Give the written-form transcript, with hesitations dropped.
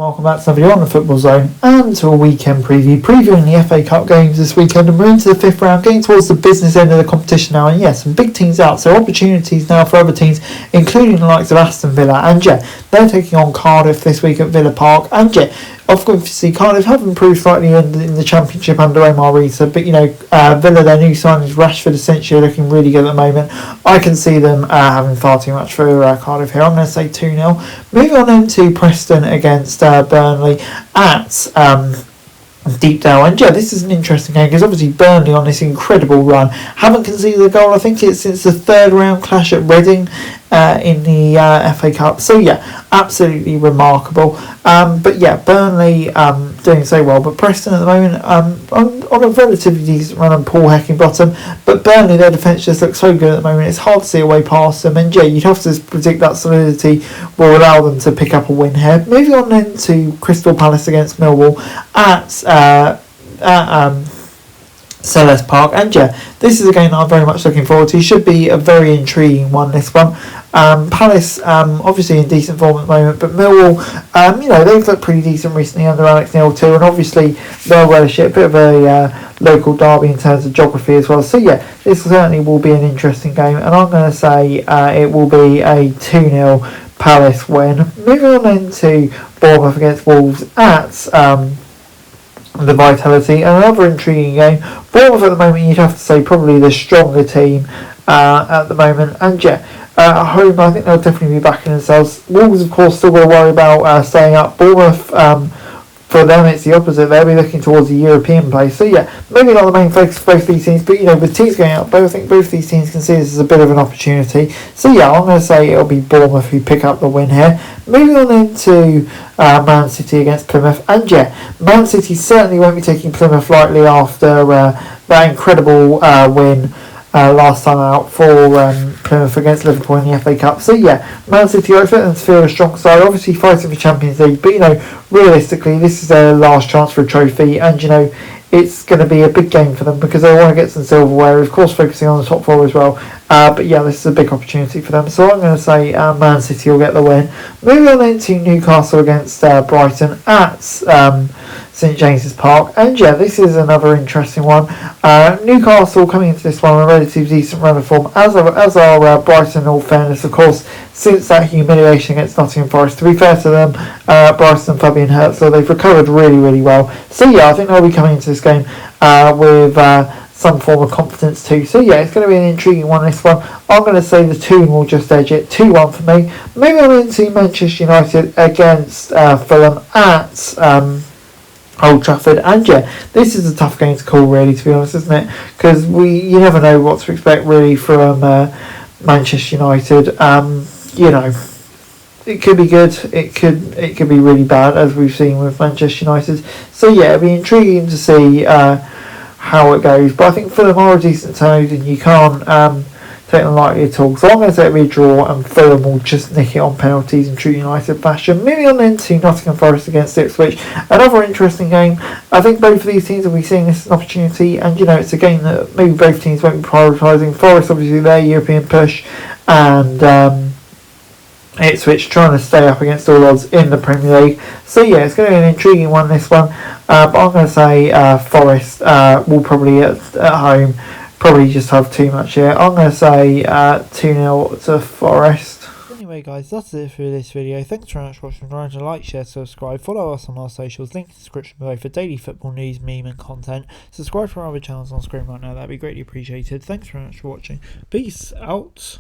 welcome back to another video on the Football Zone and to a weekend previewing the FA Cup games this weekend, and we're into the fifth round, getting towards the business end of the competition now, and yes, some big teams out, so opportunities now for other teams, including the likes of Aston Villa, and they're taking on Cardiff this week at Villa Park, and obviously Cardiff have improved slightly in the Championship under Omar Rita, but Villa, their new signings, Rashford essentially looking really good at the moment. I can see them having far too much for Cardiff here. I'm going to say 2-0. Moving on into Preston against Burnley at Deepdale, and this is an interesting game because obviously Burnley on this incredible run haven't conceded a goal. I think it's since the third round clash at Reading in the FA Cup, so absolutely remarkable. But Burnley doing so well, but Preston at the moment on a relatively decent run on Paul Heckingbottom, but Burnley, their defence just looks so good at the moment, it's hard to see a way past them, and you'd have to predict that solidity will allow them to pick up a win here. Moving on then to Crystal Palace against Millwall at Selhurst Park, and this is a game that I'm very much looking forward to. Should be a very intriguing one, this one. Palace obviously in decent form at the moment, but Millwall, they've looked pretty decent recently under Alex Neil too, and obviously they'll relish it, a bit of a local derby in terms of geography as well. So this certainly will be an interesting game, and I'm going to say it will be a 2-0 Palace win. Moving on then to Bournemouth against Wolves at the Vitality, and another intriguing game. Bournemouth at the moment, you'd have to say probably the stronger team at the moment, and at home I think they'll definitely be backing themselves. Wolves of course still got to worry about staying up. Bournemouth, for them it's the opposite, they'll be looking towards the European place, so maybe not the main focus for both these teams, but with teams going up, I think both these teams can see this as a bit of an opportunity. So I'm going to say it'll be Bournemouth who pick up the win here. Moving on into Man City against Plymouth, and Man City certainly won't be taking Plymouth lightly after that incredible win last time out for Plymouth against Liverpool in the FA Cup. So Man City, I expect them to feel a strong side, obviously fighting for Champions League, but realistically this is their last chance for a trophy, and it's going to be a big game for them because they want to get some silverware, of course focusing on the top four as well. But this is a big opportunity for them, so I'm going to say Man City will get the win. Moving on then to Newcastle against Brighton at St James's Park, and this is another interesting one. Newcastle coming into this one on a relatively decent run of form, as are Brighton in all fairness, of course, since that humiliation against Nottingham Forest. To be fair to them, Brighton and Fabian Herzl, they've recovered really well. So I think they'll be coming into this game with some form of confidence too. So it's going to be an intriguing one, this one. I'm going to say the 2 will just edge it. 2-1 for me. Moving on into Manchester United against Fulham at Old Trafford, and this is a tough game to call, really, to be honest, isn't it? Because you never know what to expect really from Manchester United. It could be good, it could be really bad, as we've seen with Manchester United. So it'll be intriguing to see how it goes, but I think Fulham are a decent side, and you can't take them lightly at all. So I'm going to say it'll be a draw, and Fulham will just nick it on penalties in true United fashion. Moving on then to Nottingham Forest against Ipswich, another interesting game. I think both of these teams will be seeing this as an opportunity, and it's a game that maybe both teams won't be prioritising. Forest obviously their European push, and Ipswich trying to stay up against all odds in the Premier League. So it's going to be an intriguing one, this one, but I'm going to say Forest will probably at home probably just have too much here. I'm going to say 2-0 to Forest. Anyway guys, that's it for this video. Thanks very much for watching. Remember to like, share, subscribe, follow us on our socials, link in the description below for daily football news, meme and content. Subscribe to our other channels on screen right now, that'd be greatly appreciated. Thanks very much for watching. Peace out.